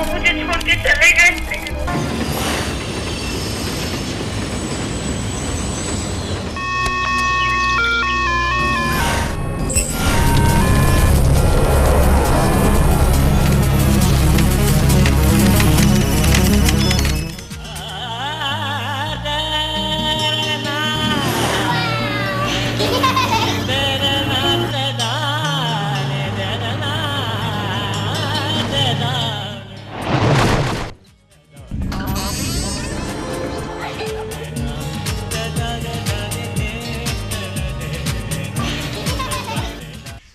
वो मुझे छोड़ के चले गए।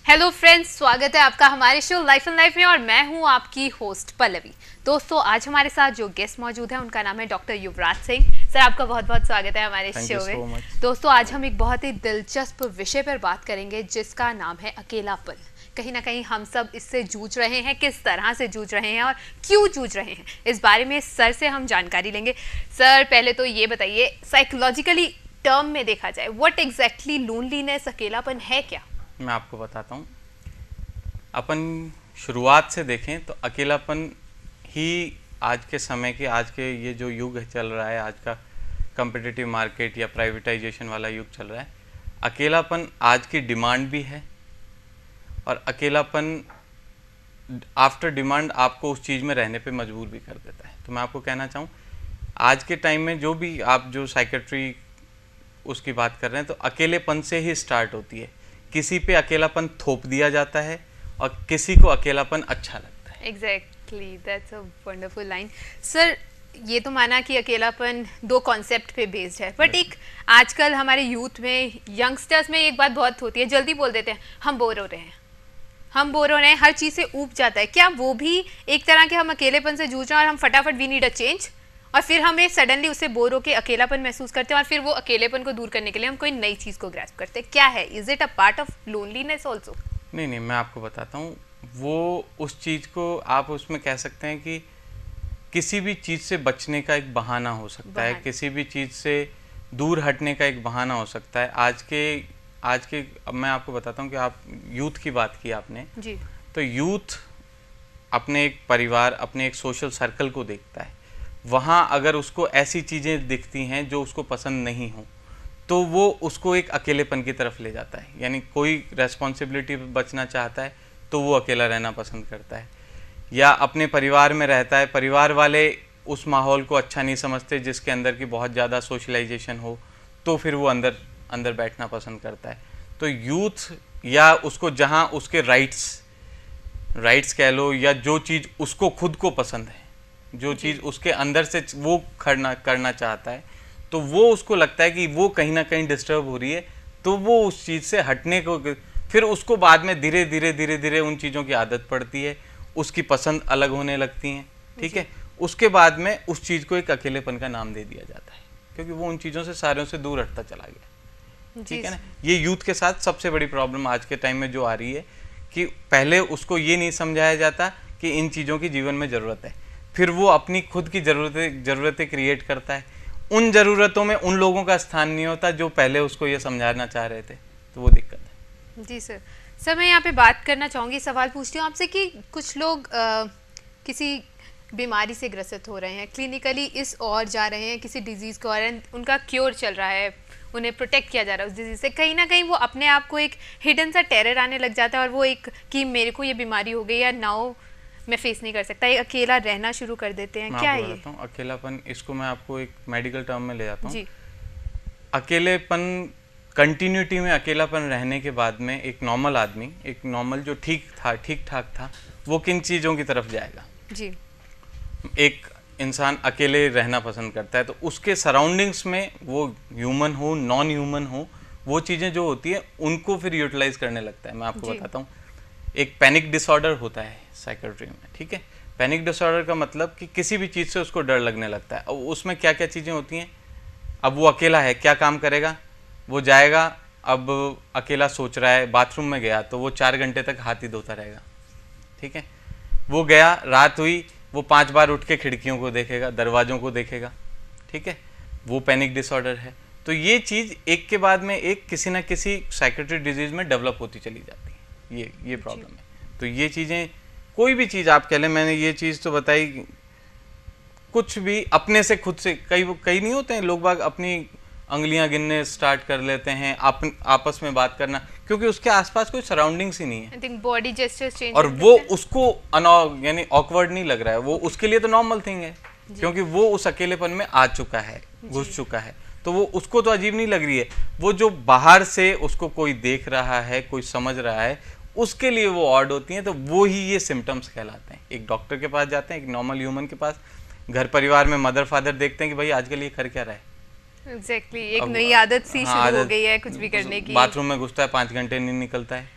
हेलो फ्रेंड्स, स्वागत है आपका हमारे शो लाइफ एंड लाइफ में और मैं हूं आपकी होस्ट पल्लवी। दोस्तों, आज हमारे साथ जो गेस्ट मौजूद है उनका नाम है डॉक्टर युवराज सिंह। सर, आपका बहुत बहुत स्वागत है हमारे शो में। दोस्तों, आज हम एक बहुत ही दिलचस्प विषय पर बात करेंगे जिसका नाम है अकेलापन। कहीं ना कहीं हम सब इससे जूझ रहे हैं, किस तरह से जूझ रहे हैं और क्यों जूझ रहे हैं, इस बारे में सर से हम जानकारी लेंगे। सर, पहले तो ये बताइए, साइकोलॉजिकली टर्म में देखा जाए, व्हाट एग्जैक्टली लोनलीनेस, अकेलापन है क्या? मैं आपको बताता हूँ। अपन शुरुआत से देखें तो अकेलापन ही आज के समय के, आज के ये जो युग चल रहा है, आज का कम्पिटिटिव मार्केट या प्राइवेटाइजेशन वाला युग चल रहा है, अकेलापन आज की डिमांड भी है और अकेलापन आफ्टर डिमांड आपको उस चीज़ में रहने पे मजबूर भी कर देता है। तो मैं आपको कहना चाहूँ, आज के टाइम में जो भी आप जो साइकेट्री उसकी बात कर रहे हैं, तो अकेलेपन से ही स्टार्ट होती है। किसी पे अकेलापन थोप दिया जाता है और किसी को अकेलापन अच्छा लगता है। Exactly, that's a wonderful line. Sir, ये तो माना कि अकेलापन दो कॉन्सेप्ट पे बेस्ड है, बट एक आजकल हमारे यूथ में, यंगस्टर्स में एक बात बहुत होती है, जल्दी बोल देते हैं हम बोर हो रहे हैं, हम बोर हो रहे हैं, हर चीज़ से ऊब जाता है। क्या वो भी एक तरह के हम अकेलेपन से जूझ रहे हैं और हम फटाफट वी नीड अ चेंज, और फिर हमें सडनली उससे बोर होकर अकेलापन महसूस करते हैं और फिर वो अकेलेपन को दूर करने के लिए हम कोई नई चीज़ को ग्रैस्प करते हैं? क्या है, is it a part of loneliness also? नहीं, मैं आपको बताता हूँ। वो उस चीज़ को आप उसमें कह सकते हैं कि किसी भी चीज़ से बचने का एक बहाना हो सकता है, किसी भी चीज़ से दूर हटने का एक बहाना हो सकता है। आज के अब मैं आपको बताता हूँ कि आप यूथ की बात की आपने जी, तो यूथ अपने एक परिवार, अपने एक सोशल सर्कल को देखता है। वहाँ अगर उसको ऐसी चीज़ें दिखती हैं जो उसको पसंद नहीं हो, तो वो उसको एक अकेलेपन की तरफ ले जाता है। यानी कोई रेस्पॉन्सिबिलिटी बचना चाहता है तो वो अकेला रहना पसंद करता है, या अपने परिवार में रहता है, परिवार वाले उस माहौल को अच्छा नहीं समझते जिसके अंदर की बहुत ज़्यादा सोशलाइजेशन हो, तो फिर वो अंदर बैठना पसंद करता है। तो यूथ या उसको जहाँ उसके राइट्स कह लो, या जो चीज़ उसको खुद को पसंद है, जो चीज़ उसके अंदर से वो करना चाहता है, तो वो उसको लगता है कि वो कहीं ना कहीं डिस्टर्ब हो रही है, तो वो उस चीज़ से हटने को, फिर उसको बाद में धीरे धीरे उन चीज़ों की आदत पड़ती है, उसकी पसंद अलग होने लगती हैं, ठीक है। उसके बाद में उस चीज़ को एक अकेलेपन का नाम दे दिया जाता है, क्योंकि वो उन चीज़ों से सारों से दूर हटता चला गया, ठीक है ना। ये यूथ के साथ सबसे बड़ी प्रॉब्लम आज के टाइम में जो आ रही है कि पहले उसको ये नहीं समझाया जाता कि इन चीज़ों की जीवन में ज़रूरत है, फिर वो अपनी खुद की ज़रूरतें क्रिएट करता है। उन ज़रूरतों में उन लोगों का स्थान नहीं होता जो पहले उसको ये समझाना चाह रहे थे, तो वो दिक्कत है। जी सर, मैं यहाँ पे बात करना चाहूँगी, सवाल पूछती हूँ आपसे कि कुछ लोग किसी बीमारी से ग्रसित हो रहे हैं, क्लिनिकली इस ओर जा रहे हैं, किसी डिजीज़ को, और उनका क्योर चल रहा है, उन्हें प्रोटेक्ट किया जा रहा है उस डिजीज़ से, कहीं ना कहीं वो अपने आप को एक हिडन सा टेरर आने लग जाता है और वो एक कि मेरे को ये बीमारी हो गई या नाउ मैं फेस नहीं कर सकता, ये अकेला रहना शुरू कर देते हैं। क्या है ये अकेलापन? इसको मैं आपको एक मेडिकल टर्म में ले जाता हूँ। अकेलेपन, कंटिन्यूटी में अकेलापन रहने के बाद में एक नॉर्मल आदमी, एक नॉर्मल जो ठीक ठाक था, वो किन चीज़ों की तरफ जाएगा? जी, एक इंसान अकेले रहना पसंद करता है, तो उसके सराउंडिंग्स में वो ह्यूमन हो, नॉन ह्यूमन हो, वो चीज़ें जो होती है उनको फिर यूटिलाइज करने लगता है। मैं आपको बताता हूँ, एक पैनिक डिसऑर्डर होता है साइकेट्री में, ठीक है। पैनिक डिसऑर्डर का मतलब कि किसी भी चीज़ से उसको डर लगने लगता है। अब उसमें क्या क्या चीज़ें होती हैं? अब वो अकेला है, क्या काम करेगा? वो जाएगा, अब अकेला सोच रहा है, बाथरूम में गया तो वो 4 घंटे तक हाथ ही धोता रहेगा, ठीक है। वो गया, रात हुई, वो 5 बार उठ के खिड़कियों को देखेगा, दरवाज़ों को देखेगा, ठीक है। वो पैनिक डिसऑर्डर है। तो ये चीज़ एक के बाद में एक किसी ना किसी साइकेट्रिक डिजीज़ में डेवलप होती चली जाती है, ये प्रॉब्लम है। तो ये चीज़ें कोई भी चीज़ आप कह लें, मैंने ये चीज़ तो बताई, कुछ भी अपने से खुद से, कई नहीं होते हैं लोग बाग अपनी अंगलियां गिनने स्टार्ट कर लेते हैं, आपस में बात करना, क्योंकि उसके आसपास कोई सराउंडिंग्स ही नहीं है। I think body gestures change और वो उसको यानी ऑकवर्ड नहीं लग रहा है, वो उसके लिए तो नॉर्मल थिंग है, क्योंकि वो उस अकेलेपन में आ चुका है, घुस चुका है, तो वो उसको तो अजीब नहीं लग रही है। वो जो बाहर से उसको कोई देख रहा है, कोई समझ रहा है, उसके लिए वो ऑड होती हैं। तो वो ही ये सिम्टम्स कहलाते हैं। एक डॉक्टर के पास जाते हैं, एक नॉर्मल ह्यूमन के पास, घर परिवार में मदर फादर देखते हैं कि भाई आजकल ये कर क्या रहा है। एग्जैक्टली एक नई आदत सी शुरू हो गई है कुछ भी करने की। बाथरूम में घुसता है, 5 घंटे नहीं निकलता है,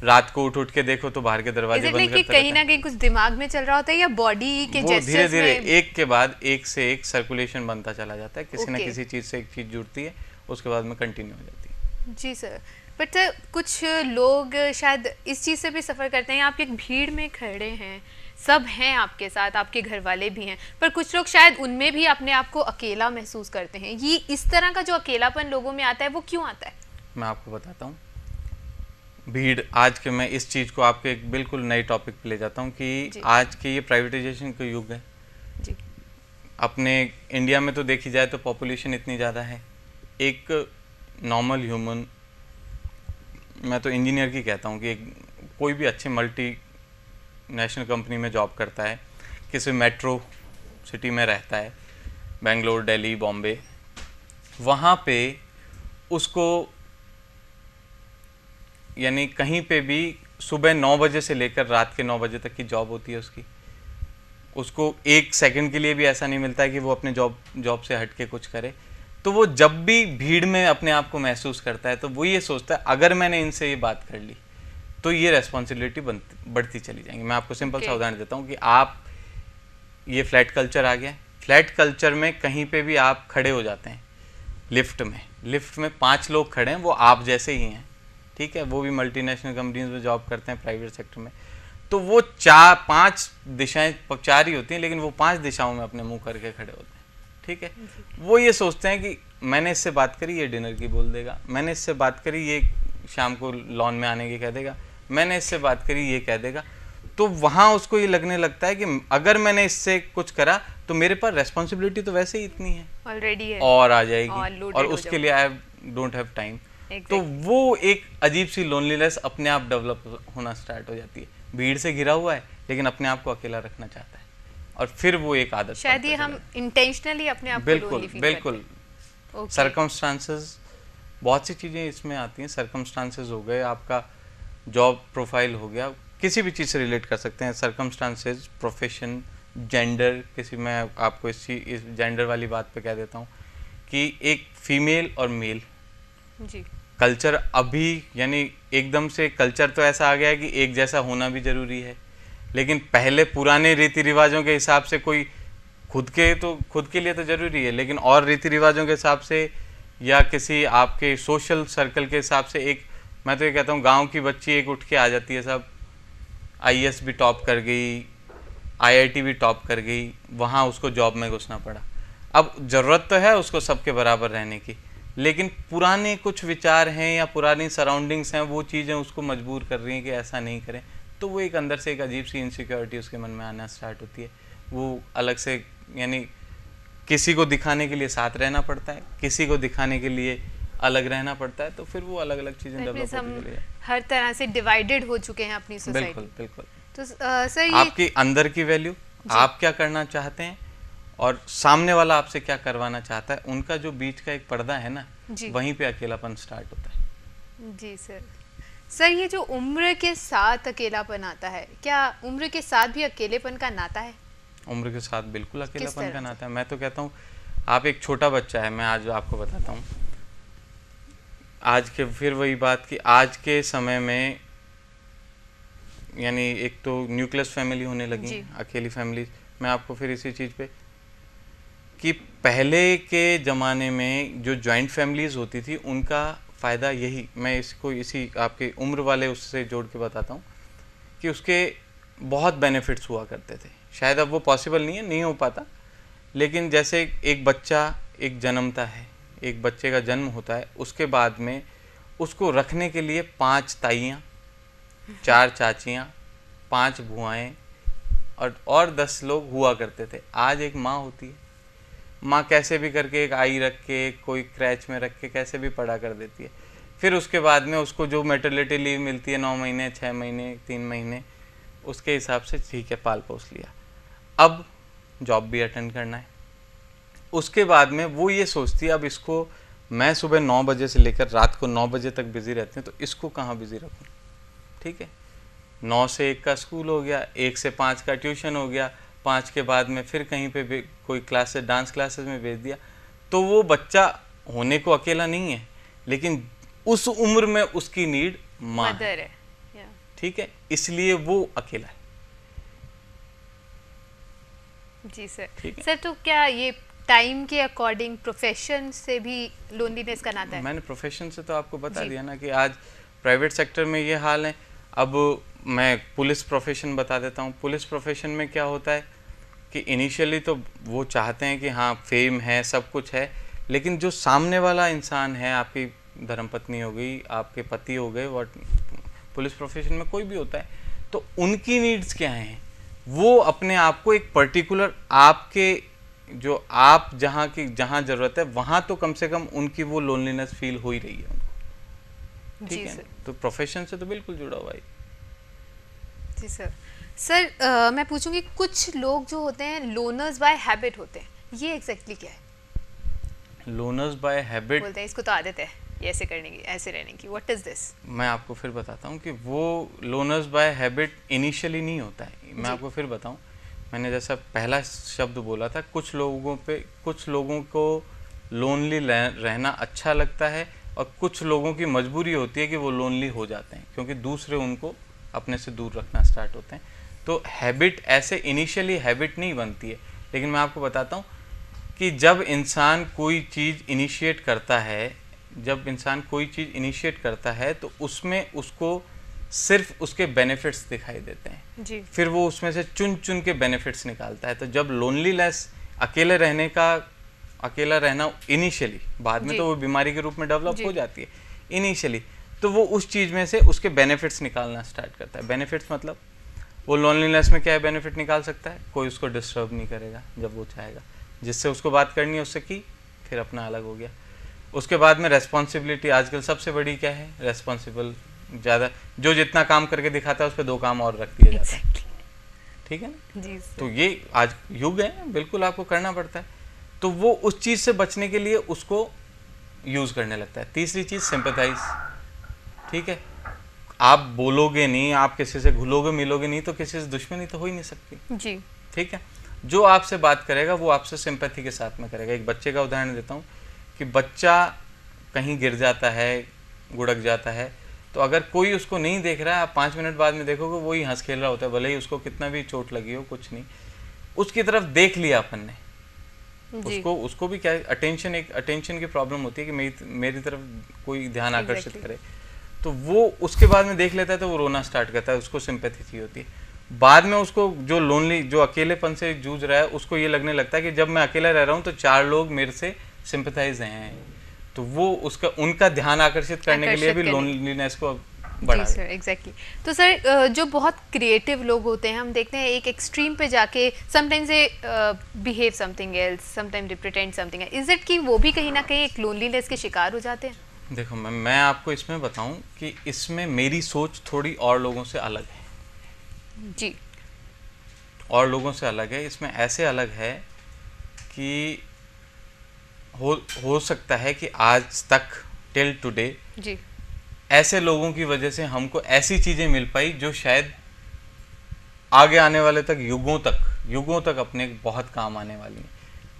रात को उठ के देखो तो बाहर के दरवाजे बंद करता कहीं ना कहीं कुछ दिमाग में चल रहा होता है, या बॉडी के जेस्चर्स धीरे धीरे एक के बाद एक से एक सर्कुलेशन बनता चला जाता है, किसी न किसी चीज से एक चीज जुड़ती है, उसके बाद में कंटिन्यू हो जाती है। जी सर, बट कुछ लोग शायद इस चीज़ से भी सफ़र करते हैं। आप एक भीड़ में खड़े हैं, सब हैं आपके साथ, आपके घर वाले भी हैं, पर कुछ लोग शायद उनमें भी अपने आप को अकेला महसूस करते हैं। ये इस तरह का जो अकेलापन लोगों में आता है, वो क्यों आता है? मैं आपको बताता हूँ। भीड़, आज के मैं इस चीज़ को आपके एक बिल्कुल नए टॉपिक पे ले जाता हूँ कि आज के ये प्राइवेटाइजेशन का युग है जी। अपने इंडिया में तो देखी जाए तो पॉपुलेशन इतनी ज़्यादा है, एक नॉर्मल ह्यूमन, मैं तो इंजीनियर की कहता हूँ कि कोई भी अच्छे मल्टी नेशनल कंपनी में जॉब करता है, किसी मेट्रो सिटी में रहता है, बेंगलोर, दिल्ली, बॉम्बे, वहाँ पे उसको यानी कहीं पे भी सुबह 9 बजे से लेकर रात के 9 बजे तक की जॉब होती है उसकी। उसको एक सेकंड के लिए भी ऐसा नहीं मिलता है कि वो अपने जॉब से हट के कुछ करे। तो वो जब भी भीड़ में अपने आप को महसूस करता है तो वो ये सोचता है अगर मैंने इनसे ये बात कर ली तो ये रेस्पॉन्सिबिलिटी बढ़ती चली जाएंगी। मैं आपको सिंपल सा उदाहरण देता हूँ कि आप, ये फ्लैट कल्चर आ गया, फ्लैट कल्चर में कहीं पे भी आप खड़े हो जाते हैं, लिफ्ट में 5 लोग खड़े हैं, वो आप जैसे ही हैं, ठीक है, वो भी मल्टीनेशनल कंपनीज में जॉब करते हैं, प्राइवेट सेक्टर में, तो वो 4-5 दिशाएं 4 ही होती हैं, लेकिन वो 5 दिशाओं में अपने मुंह करके खड़े होते हैं, ठीक है। वो ये सोचते हैं कि मैंने इससे बात करी, ये डिनर की बोल देगा, मैंने इससे बात करी, ये शाम को लॉन में आने की कह देगा, मैंने इससे बात करी, ये कह देगा। तो वहाँ उसको ये लगने लगता है कि अगर मैंने इससे कुछ करा तो मेरे पास रेस्पॉन्सिबिलिटी तो वैसे ही इतनी है, ऑलरेडी है, और आ जाएगी, और उसके लिए आई डोंट हैव टाइम। तो वो एक अजीब सी लोनलीनेस अपने आप डेवलप होना स्टार्ट हो जाती है। भीड़ से घिरा हुआ है लेकिन अपने आप को अकेला रखना चाहता है, और फिर वो एक आदत, शायद ये हम इंटेंशनली अपने आप को बिल्कुल बिल्कुल सर्कमस्टांसेस, बहुत सी चीज़ें इसमें आती हैं। सर्कमस्टांसेस हो गए, आपका जॉब प्रोफाइल हो गया, किसी भी चीज़ से रिलेट कर सकते हैं सर्कमस्टांसेस, प्रोफेशन, जेंडर। मैं आपको इस जेंडर वाली बात पे कह देता हूँ कि एक फीमेल और मेल जी, कल्चर अभी, यानी एकदम से कल्चर तो ऐसा आ गया है कि एक जैसा होना भी ज़रूरी है, लेकिन पहले पुराने रीति रिवाजों के हिसाब से कोई खुद के लिए तो ज़रूरी है, लेकिन और रीति रिवाजों के हिसाब से या किसी आपके सोशल सर्कल के हिसाब से, एक, मैं तो ये कहता हूँ गांव की बच्ची एक उठ के आ जाती है, सब IAS भी टॉप कर गई, IIT भी टॉप कर गई, वहाँ उसको जॉब में घुसना पड़ा। अब ज़रूरत तो है उसको सबके बराबर रहने की, लेकिन पुराने कुछ विचार हैं या पुरानी सराउंडिंग्स हैं, वो चीज़ें उसको मजबूर कर रही हैं कि ऐसा नहीं करें। तो वो एक अंदर से एक अजीब सी इनसिक्योरिटी उसके मन में आना स्टार्ट होती है। वो अलग से, यानी किसी को दिखाने के लिए साथ रहना पड़ता है, किसी को दिखाने के लिए अलग रहना पड़ता है, तो फिर वो अलग अलग चीज़ें डेवलप होती चली जाती हैं। हर तरह से डिवाइडेड हो चुके हैं अपनी सोसाइटी। बिल्कुल बिल्कुल। तो सर, ये आपकी अंदर की वैल्यू, आप क्या करना चाहते हैं और सामने वाला आपसे क्या करवाना चाहता है, उनका जो बीच का एक पर्दा है ना, वहीं पे अकेलापन स्टार्ट होता है। जी सर, ये जो उम्र के साथ अकेलापन आता है, क्या उम्र के साथ भी अकेलेपन का नाता है? उम्र के साथ बिल्कुल अकेलापन का नाता है। मैं तो कहता हूँ, आप एक छोटा बच्चा है, मैं आज आपको बताता हूँ, आज के, फिर वही बात कि आज के समय में, यानी एक तो न्यूक्लियस फैमिली होने लगी, अकेली फैमिली। मैं आपको फिर इसी चीज़ पे, कि पहले के ज़माने में जो जॉइंट फैमिलीज़ होती थी, उनका फ़ायदा यही, मैं इसको इसी आपके उम्र वाले उससे जोड़ के बताता हूँ कि उसके बहुत बेनिफिट्स हुआ करते थे। शायद अब वो पॉसिबल नहीं हो पाता, लेकिन जैसे एक बच्चा एक जन्मता है, एक बच्चे का जन्म होता है, उसके बाद में उसको रखने के लिए 5 ताइयाँ, 4 चाचियाँ, 5 बुआएँ, और 10 लोग हुआ करते थे। आज एक माँ होती है, माँ कैसे भी करके एक आई रख के, कोई क्रैच में रख के कैसे भी पढ़ा कर देती है। फिर उसके बाद में उसको जो मैटरनिटी लीव मिलती है 9 महीने, 6 महीने, 3 महीने, उसके हिसाब से ठीक है पाल पोस लिया। अब जॉब भी अटेंड करना है। उसके बाद में वो ये सोचती है अब इसको मैं सुबह 9 बजे से लेकर रात को 9 बजे तक बिजी रहती हूँ, तो इसको कहाँ बिजी रखूँ। ठीक है, 9 से 1 का स्कूल हो गया, 1 से 5 का ट्यूशन हो गया, 5 के बाद में फिर कहीं पे कोई क्लासेस, डांस क्लासेस में भेज दिया। तो वो बच्चा होने को अकेला नहीं है, लेकिन उस उम्र में उसकी नीड माँ है। ठीक है, इसलिए वो अकेला है। जी सर। सर तो क्या ये टाइम के अकॉर्डिंग प्रोफेशन से भी लोनलीनेस का नाता है? मैंने प्रोफेशन से तो आपको बता दिया ना कि आज प्राइवेट सेक्टर में ये हाल है। अब मैं पुलिस प्रोफेशन बता देता हूँ। पुलिस प्रोफेशन में क्या होता है कि इनिशियली तो वो चाहते हैं कि हाँ फेम है, सब कुछ है, लेकिन जो सामने वाला इंसान है, आपकी धर्मपत्नी हो गई, आपके पति हो गए, वट पुलिस प्रोफेशन में कोई भी होता है, तो उनकी नीड्स क्या हैं, वो अपने आप को एक पर्टिकुलर आपके जो आप जहाँ ज़रूरत है वहाँ तो कम से कम उनकी वो लोनलीनेस फील हो ही रही है उनको। ठीक है, तो प्रोफेशन से तो बिल्कुल जुड़ा हुआ है। जी सर। सर मैं पूछूंगी, कुछ लोग जो होते हैं लोनर्स बाय हैबिट होते हैं, ये एग्जैक्टली क्या है? लोनर्स बाय हैबिट बोलते हैं इसको तो आदत है ये ऐसे करने की, ऐसे रहने की। What is this? मैं आपको फिर बताता हूँ कि वो लोनर्स बाय हैबिट इनिशियली नहीं होता है। मैं आपको फिर बताऊँ, मैंने जैसा पहला शब्द बोला था, कुछ लोगों को लोनली रहना अच्छा लगता है और कुछ लोगों की मजबूरी होती है कि वो लोनली हो जाते हैं क्योंकि दूसरे उनको अपने से दूर रखना स्टार्ट होते हैं। तो हैबिट ऐसे इनिशियली हैबिट नहीं बनती है, लेकिन मैं आपको बताता हूँ कि जब इंसान कोई चीज़ इनिशिएट करता है तो उसमें उसको सिर्फ उसके बेनिफिट्स दिखाई देते हैं जी। फिर वो उसमें से चुन के बेनिफिट्स निकालता है। तो जब लोनलीनेस, अकेला रहना इनिशियली, बाद में तो वो बीमारी के रूप में डेवलप हो जाती है, इनिशियली तो वो उस चीज़ में से उसके बेनिफिट्स निकालना स्टार्ट करता है। बेनिफिट्स मतलब वो लोनलीनेस में क्या है बेनिफिट निकाल सकता है, कोई उसको डिस्टर्ब नहीं करेगा जब वो चाहेगा, जिससे उसको बात करनी है उससे की, फिर अपना अलग हो गया। उसके बाद में रेस्पॉन्सिबिलिटी, आजकल सबसे बड़ी क्या है, रेस्पॉन्सिबल ज़्यादा, जो जितना काम करके दिखाता है उस पर 2 काम और रख दिया जाता है। ठीक है ना जी। तो ये आज युग है, बिल्कुल आपको करना पड़ता है। तो वो उस चीज़ से बचने के लिए उसको यूज़ करने लगता है। तीसरी चीज़ सिंपैथाइज। ठीक है, आप बोलोगे नहीं, आप किसी से घुलोगे मिलोगे नहीं तो किसी से दुश्मनी तो हो ही नहीं सकती जी। ठीक है, जो आपसे बात करेगा वो आपसे सिंपैथी के साथ में करेगा। एक बच्चे का उदाहरण देता हूँ कि बच्चा कहीं गिर जाता है, गुड़क जाता है, तो अगर कोई उसको नहीं देख रहा है, आप 5 मिनट बाद में देखोगे वो ही हंस खेल रहा होता है, भले ही उसको कितना भी चोट लगी हो, कुछ नहीं, उसकी तरफ देख लिया अपन ने। उसको भी क्या अटेंशन की प्रॉब्लम होती है कि मेरी तरफ कोई ध्यान आकर्षित करे, तो वो उसके बाद में देख लेता है तो वो रोना स्टार्ट करता है, उसको सिंपैथी चाहिए होती है। बाद में उसको जो अकेलेपन से जूझ रहा है उसको ये लगने लगता है कि जब मैं अकेला रह रहा हूँ तो 4 लोग मेरे से सिंपैथाइज हैं, तो वो उनका ध्यान आकर्षित करने के लिए भी लोनलीनेस को बढ़ा। जी सर, एग्जैक्टली। तो सर जो बहुत क्रिएटिव लोग होते हैं, हम देखते हैं एक एक्सट्रीम पे जाके sometimes they behave something else, sometimes they pretend something else. Is it कि वो भी कहीं ना कहीं एक लोनलीनेस के शिकार हो जाते हैं? देखो मैं आपको इसमें बताऊं कि इसमें मेरी सोच थोड़ी और लोगों से अलग है जी। और लोगों से अलग है, इसमें ऐसे अलग है कि हो सकता है कि आज तक टिल टुडे जी ऐसे लोगों की वजह से हमको ऐसी चीज़ें मिल पाई जो शायद आगे आने वाले युगों तक अपने बहुत काम आने वाली हैं।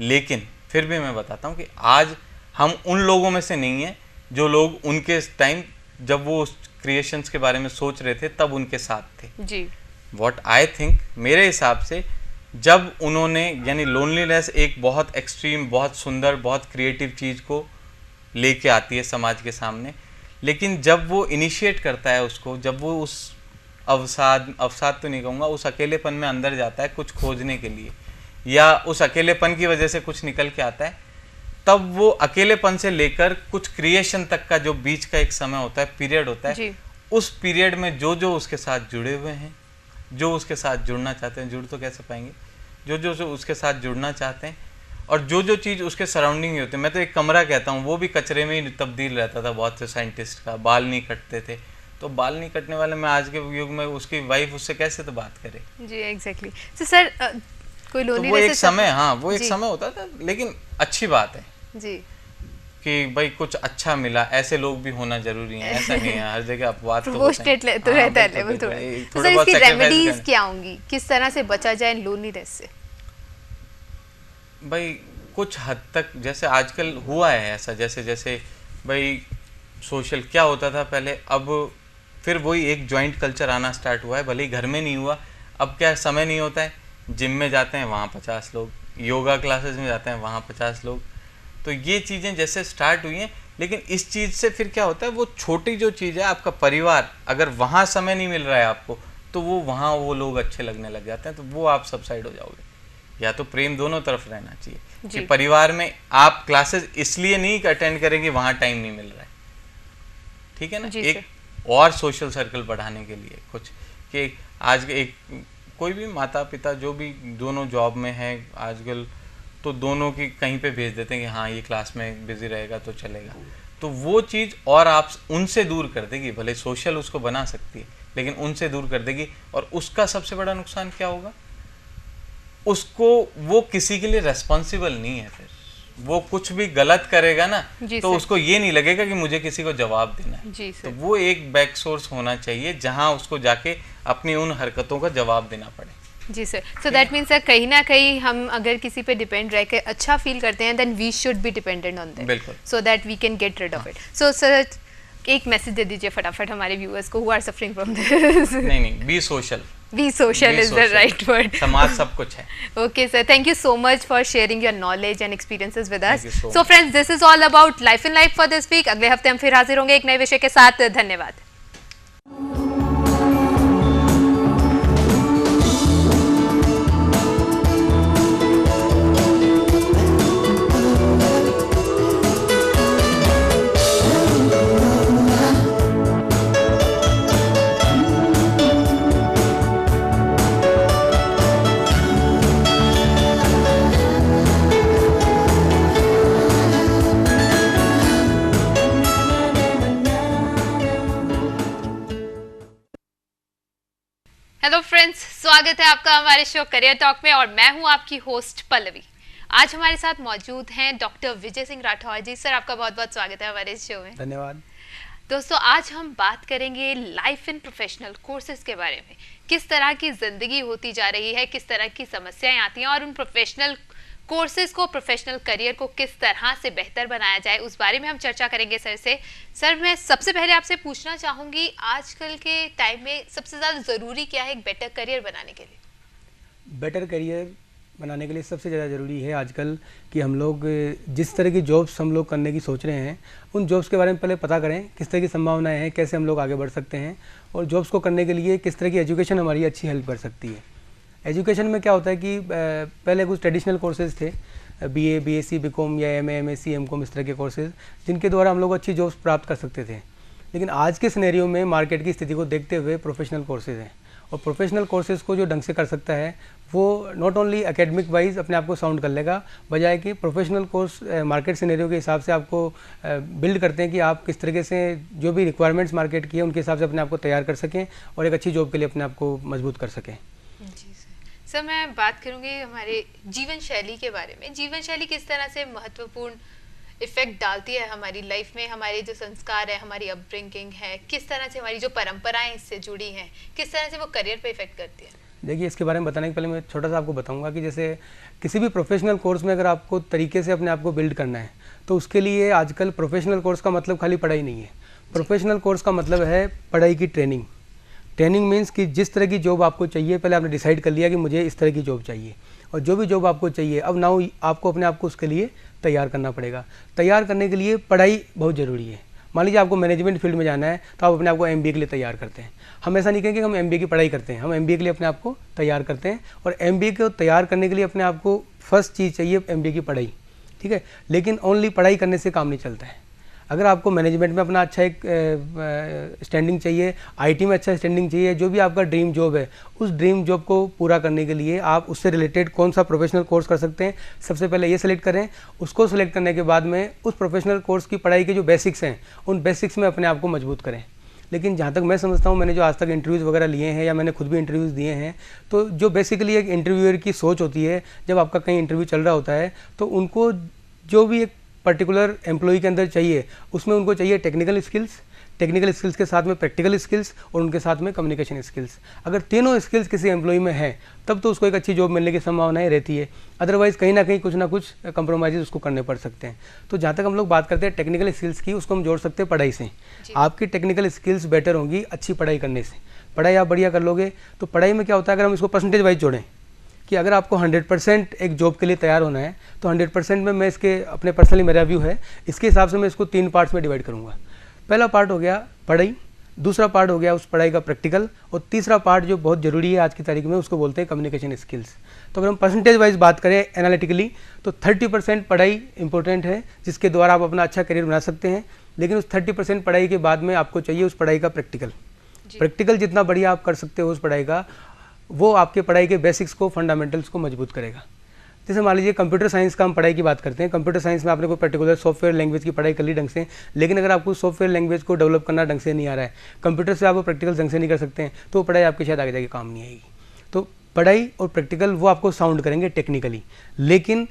लेकिन फिर भी मैं बताता हूँ कि आज हम उन लोगों में से नहीं हैं जो लोग उनके टाइम जब वो उस क्रिएशंस के बारे में सोच रहे थे तब उनके साथ थे जी। व्हाट आई थिंक, मेरे हिसाब से जब उन्होंने, यानी लोनलीनेस एक बहुत एक्सट्रीम, बहुत सुंदर, बहुत क्रिएटिव चीज़ को लेके आती है समाज के सामने, लेकिन जब वो इनिशिएट करता है उसको, जब वो उस अवसाद तो नहीं कहूँगा, उस अकेलेपन में अंदर जाता है कुछ खोजने के लिए, या उस अकेलेपन की वजह से कुछ निकल के आता है, तब वो अकेलेपन से लेकर कुछ क्रिएशन तक का जो बीच का एक समय होता है, पीरियड होता है, उस पीरियड में जो उसके साथ जुड़े हुए हैं, जो उसके साथ जुड़ना चाहते हैं, जुड़ तो कैसे पाएंगे, जो उसके साथ जुड़ना चाहते हैं और जो चीज़ उसके सराउंडिंग ही होती है। मैं तो एक कमरा कहता हूँ, वो भी कचरे में ही तब्दील रहता था बहुत से साइंटिस्ट का, बाल नहीं कटते थे, तो बाल नहीं कटने वाले में आज के युग में उसकी वाइफ उससे कैसे तो बात करे। जी एग्जैक्टली। तो सर कोई तो वो एक समय, हाँ वो एक समय होता था, लेकिन अच्छी बात है जी कि भाई कुछ अच्छा मिला, ऐसे लोग भी होना जरूरी है, ऐसा नहीं है हर जगह अपवाद तो रहता है लेवल थोड़ा। तो सर इसकी रेमेडीज क्या होंगी, किस तरह से बचा जाए लोनलीनेस से? भाई कुछ हद तक जैसे आजकल हुआ है ऐसा, जैसे जैसे भाई सोशल क्या होता था पहले, अब फिर वही एक जॉइंट कल्चर आना स्टार्ट हुआ है, भले ही घर में नहीं हुआ। अब क्या समय नहीं होता है, जिम में जाते हैं वहाँ 50 लोग, योगा क्लासेस में जाते हैं वहाँ 50 लोग, तो ये चीज़ें जैसे स्टार्ट हुई हैं। लेकिन इस चीज़ से फिर क्या होता है, वो छोटी जो चीज़ है आपका परिवार, अगर वहाँ समय नहीं मिल रहा है आपको, तो वो वहाँ वो लोग अच्छे लगने लग जाते हैं, तो वो आप सबसाइड हो जाओगे। या तो प्रेम दोनों तरफ रहना चाहिए कि परिवार में आप क्लासेस इसलिए नहीं अटेंड करेंगे वहाँ टाइम नहीं मिल रहा है, ठीक है ना, एक और सोशल सर्कल बढ़ाने के लिए कुछ कि आज एक कोई भी माता पिता जो भी दोनों जॉब में है आजकल, तो दोनों की कहीं पे भेज देते हैं कि हाँ ये क्लास में बिजी रहेगा तो चलेगा, तो वो चीज़ और आप उनसे दूर कर देगी। भले सोशल उसको बना सकती है लेकिन उनसे दूर कर देगी, और उसका सबसे बड़ा नुकसान क्या होगा, उसको वो किसी के लिए रेस्पॉन्सिबल नहीं है, फिर वो कुछ भी गलत करेगा ना तो उसको ये नहीं लगेगा कि मुझे किसी को जवाब देना है। तो वो एक बैक सोर्स होना चाहिए जहां उसको जाके अपनी उन हरकतों का जवाब देना पड़े। जी sir, so that means sir कहीं ना कहीं हम अगर किसी पे डिपेंड रह के अच्छा फील करते हैं then we should be dependent on them, बिल्कुल, so that we can get rid of it. So sir एक मैसेज दे दीजिए फटाफट हमारे व्यूअर्स को who are suffering from this. नहीं, be social, be social is the right word. समाज सब कुछ है। Okay sir, thank you so much for sharing your knowledge and experiences with us. So friends, this is all about life in life for this week. अगले हफ्ते हम फिर हाजिर होंगे एक नए विषय के साथ। धन्यवाद। हेलो फ्रेंड्स, स्वागत है आपका हमारे शो करियर टॉक में और मैं हूं आपकी होस्ट पल्लवी। आज हमारे साथ मौजूद हैं डॉक्टर विजय सिंह राठौर जी। सर आपका बहुत बहुत स्वागत है हमारे शो में। धन्यवाद। दोस्तों आज हम बात करेंगे लाइफ इन प्रोफेशनल कोर्सेज के बारे में, किस तरह की जिंदगी होती जा रही है, किस तरह की समस्याएं आती हैं और उन प्रोफेशनल कोर्सेज को, प्रोफेशनल करियर को किस तरह से बेहतर बनाया जाए, उस बारे में हम चर्चा करेंगे सर से। सर मैं सबसे पहले आपसे पूछना चाहूँगी आजकल के टाइम में सबसे ज़्यादा ज़रूरी क्या है एक बेटर करियर बनाने के लिए? बेटर करियर बनाने के लिए सबसे ज़्यादा ज़रूरी है आजकल कि हम लोग जिस तरह की जॉब्स हम लोग करने की सोच रहे हैं उन जॉब्स के बारे में पहले पता करें, किस तरह की संभावनाएं हैं, कैसे हम लोग आगे बढ़ सकते हैं और जॉब्स को करने के लिए किस तरह की एजुकेशन हमारी अच्छी हेल्प कर सकती है। एजुकेशन में क्या होता है कि पहले कुछ ट्रेडिशनल कोर्सेज थे, बीए, बीएससी, बीकॉम या एमए, एमएससी, एमकॉम, इस तरह के कोर्सेज जिनके द्वारा हम लोग अच्छी जॉब्स प्राप्त कर सकते थे। लेकिन आज के सिनेरियो में मार्केट की स्थिति को देखते हुए प्रोफेशनल कोर्सेज हैं और प्रोफेशनल कोर्सेज को जो ढंग से कर सकता है वो नॉट ओनली एकेडमिक वाइज अपने आप को साउंड कर लेगा, बजाय कि प्रोफेशनल कोर्स मार्केट सिनेरियो के हिसाब से आपको बिल्ड करते हैं कि आप किस तरीके से जो भी रिक्वायरमेंट्स मार्केट की है उनके हिसाब से अपने आप को तैयार कर सकें और एक अच्छी जॉब के लिए अपने आप को मजबूत कर सकें। जी सर, मैं बात करूंगी हमारे जीवन शैली के बारे में। जीवन शैली किस तरह से महत्वपूर्ण इफेक्ट डालती है हमारी लाइफ में, हमारे जो संस्कार है, हमारी अपब्रिंगिंग है, किस तरह से हमारी जो परंपराएं इससे जुड़ी हैं, किस तरह से वो करियर पे इफेक्ट करती है? देखिए इसके बारे में बताने के पहले मैं छोटा सा आपको बताऊंगा कि जैसे किसी भी प्रोफेशनल कोर्स में अगर आपको तरीके से अपने आप को बिल्ड करना है तो उसके लिए आजकल प्रोफेशनल कोर्स का मतलब खाली पढ़ाई नहीं है। प्रोफेशनल कोर्स का मतलब है पढ़ाई की ट्रेनिंग। ट्रेनिंग मीन्स कि जिस तरह की जॉब आपको चाहिए पहले आपने डिसाइड कर लिया कि मुझे इस तरह की जॉब चाहिए और जो भी जॉब आपको चाहिए अब नाउ आपको अपने आप को उसके लिए तैयार करना पड़ेगा। तैयार करने के लिए पढ़ाई बहुत ज़रूरी है। मान लीजिए आपको मैनेजमेंट फील्ड में जाना है तो आप अपने आप को एमबीए के लिए तैयार करते हैं। हम ऐसा नहीं कहेंगे कि हम एमबीए की पढ़ाई करते हैं, हम एमबीए के लिए अपने आप को तैयार करते हैं और एमबीए को तैयार करने के लिए अपने आप को फर्स्ट चीज़ चाहिए एमबीए की पढ़ाई, ठीक है। लेकिन ओनली पढ़ाई करने से काम नहीं चलता है। अगर आपको मैनेजमेंट में अपना अच्छा एक स्टैंडिंग चाहिए, आईटी में अच्छा स्टैंडिंग चाहिए, जो भी आपका ड्रीम जॉब है, उस ड्रीम जॉब को पूरा करने के लिए आप उससे रिलेटेड कौन सा प्रोफेशनल कोर्स कर सकते हैं, सबसे पहले ये सेलेक्ट करें। उसको सेलेक्ट करने के बाद में उस प्रोफेशनल कोर्स की पढ़ाई के जो बेसिक्स हैं, उन बेसिक्स में अपने आप को मजबूत करें। लेकिन जहाँ तक मैं समझता हूँ, मैंने जो आज तक इंटरव्यूज़ वगैरह लिए हैं या मैंने खुद भी इंटरव्यूज़ दिए हैं, तो जो बेसिकली एक इंटरव्यूअर की सोच होती है, जब आपका कहीं इंटरव्यू चल रहा होता है, तो उनको जो भी एक पर्टिकुलर एम्प्लॉय के अंदर चाहिए, उसमें उनको चाहिए टेक्निकल स्किल्स के साथ में प्रैक्टिकल स्किल्स और उनके साथ में कम्युनिकेशन स्किल्स। अगर तीनों स्किल्स किसी एम्प्लॉय में है, तब तो उसको एक अच्छी जॉब मिलने की संभावनाएं रहती है। अदरवाइज़ कहीं ना कहीं कुछ ना कुछ कंप्रोमाइज़ उसको करने पड़ सकते हैं। तो जहाँ तक हम लोग बात करते हैं टेक्निकल स्किल्स की, उसको हम जोड़ सकते हैं पढ़ाई से। आपकी टेक्निकल स्किल्स बेटर होंगी अच्छी पढ़ाई करने से। पढ़ाई आप बढ़िया कर लोगे तो पढ़ाई में क्या होता है, अगर हम इसको परसेंटेज वाइज जोड़ें कि अगर आपको 100% एक जॉब के लिए तैयार होना है, तो 100% में मैं इसके अपने पर्सनली मेरा व्यू है, इसके हिसाब से मैं इसको 3 पार्ट्स में डिवाइड करूँगा। पहला पार्ट हो गया पढ़ाई, दूसरा पार्ट हो गया उस पढ़ाई का प्रैक्टिकल, और तीसरा पार्ट जो बहुत ज़रूरी है आज की तारीख में, उसको बोलते हैं कम्युनिकेशन स्किल्स। तो अगर हम परसेंटेज वाइज बात करें एनालिटिकली, तो 30% पढ़ाई इंपॉर्टेंट है, जिसके द्वारा आप अपना अच्छा करियर बना सकते हैं। लेकिन उस 30% पढ़ाई के बाद में आपको चाहिए उस पढ़ाई का प्रैक्टिकल जितना बढ़िया आप कर सकते हो उस पढ़ाई का, वो आपके पढ़ाई के बेसिक्स को, फंडामेंटल्स को मजबूत करेगा। जैसे मान लीजिए कंप्यूटर साइंस का हम पढ़ाई की बात करते हैं। कंप्यूटर साइंस में आपने कोई पर्टिकुलर सॉफ्टवेयर लैंग्वेज की पढ़ाई कर ली ढंग से, लेकिन अगर आपको सॉफ्टवेयर लैंग्वेज को डेवलप करना ढंग से नहीं आ रहा है, कंप्यूटर से आप प्रैक्टिकल ढंग से नहीं कर सकते हैं, तो वो पढ़ाई आपकी शायद आगे जाके काम नहीं आएगी। तो पढ़ाई और प्रैक्टिकल वो आपको साउंड करेंगे टेक्निकली, लेकिन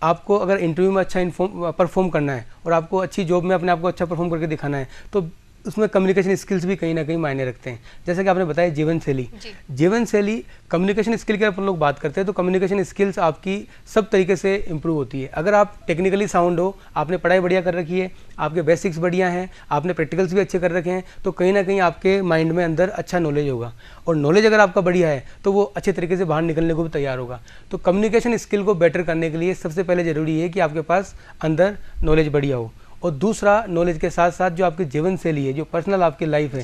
आपको अगर इंटरव्यू में अच्छा परफॉर्म करना है और आपको अच्छी जॉब में अपने आप को अच्छा परफॉर्म करके दिखाना है, तो उसमें कम्युनिकेशन स्किल्स भी कहीं ना कहीं मायने रखते हैं। जैसे कि आपने बताया जीवन शैली कम्युनिकेशन स्किल की अपन लोग बात करते हैं, तो कम्युनिकेशन स्किल्स आपकी सब तरीके से इंप्रूव होती है। अगर आप टेक्निकली साउंड हो, आपने पढ़ाई बढ़िया कर रखी है, आपके बेसिक्स बढ़िया हैं, आपने प्रैक्टिकल्स भी अच्छे कर रखे हैं, तो कहीं ना कहीं आपके माइंड में अंदर अच्छा नॉलेज होगा, और नॉलेज अगर आपका बढ़िया है तो वो अच्छे तरीके से बाहर निकलने को भी तैयार होगा। तो कम्युनिकेशन स्किल को बेटर करने के लिए सबसे पहले ज़रूरी है कि आपके पास अंदर नॉलेज बढ़िया हो, और दूसरा नॉलेज के साथ साथ जो आपकी जीवन शैली है, जो पर्सनल आपकी लाइफ है,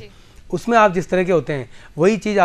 उसमें आप जिस तरह के होते हैं वही चीज़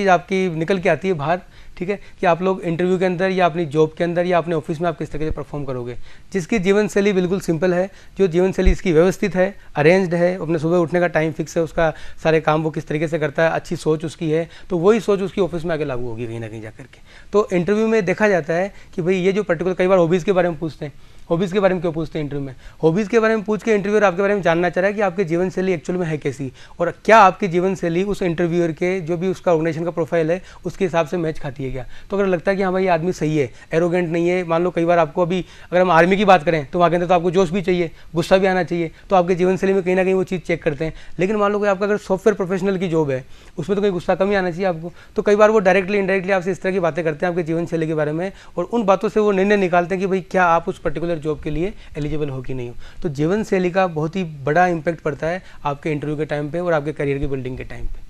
आपकी निकल के आती है बाहर। ठीक है, कि आप लोग इंटरव्यू के अंदर या अपनी जॉब के अंदर या अपने ऑफिस में आप किस तरह से परफॉर्म करोगे। जिसकी जीवन शैली बिल्कुल सिंपल है, जो जीवन शैली इसकी व्यवस्थित है, अरेंज्ड है, अपने सुबह उठने का टाइम फिक्स है, उसका सारे काम वो किस तरीके से करता है, अच्छी सोच उसकी है, तो वही सोच उसकी ऑफिस में आगे लागू होगी कहीं ना कहीं जाकर के। तो इंटरव्यू में देखा जाता है कि भाई ये जो पर्टिकुलर, कई बार हॉबीज़ के बारे में पूछते हैं, हॉबीज़ के बारे में क्यों पूछते हैं इंटरव्यू में? हॉबीज़ के बारे में पूछ के इंटरव्यूअर आपके बारे में जानना चाह रहा है कि आपकी जीवन शैली एक्चुअल में है कैसी, और क्या आपकी जीवन शैली उस इंटरव्यूअर के जो भी उसका ऑर्गेनाइजेशन का प्रोफाइल है उसके हिसाब से मैच खाती है क्या। तो अगर लगता है कि हाँ भाई ये आदमी सही है, एरोगेंट नहीं है, मान लो कई बार आपको अभी अगर हम आर्मी की बात करें तो वहाँ के अंदर तो आपको जोश भी चाहिए, गुस्सा भी आना चाहिए, तो आपके जीवन शैली में कहीं ना कहीं वो चीज़ चेक करते हैं। लेकिन मान लो कि आपका अगर सॉफ्टवेयर प्रोफेशनल की जॉब है, उसमें तो कहीं गुस्सा कम ही आना चाहिए आपको, तो कई बार वो डायरेक्टली इनडायरेक्टली आपसे इस तरह की बातें करते हैं आपके जीवन शैली के बारे में, और उन बातों से वो निर्णय निकालते हैं कि भाई क्या आप उस पर्टिकुलर जॉब के लिए एलिजिबल हो कि नहीं हो। तो जीवन शैली का बहुत ही बड़ा इम्पैक्ट पड़ता है आपके इंटरव्यू के टाइम पे और आपके करियर की बिल्डिंग के टाइम पे।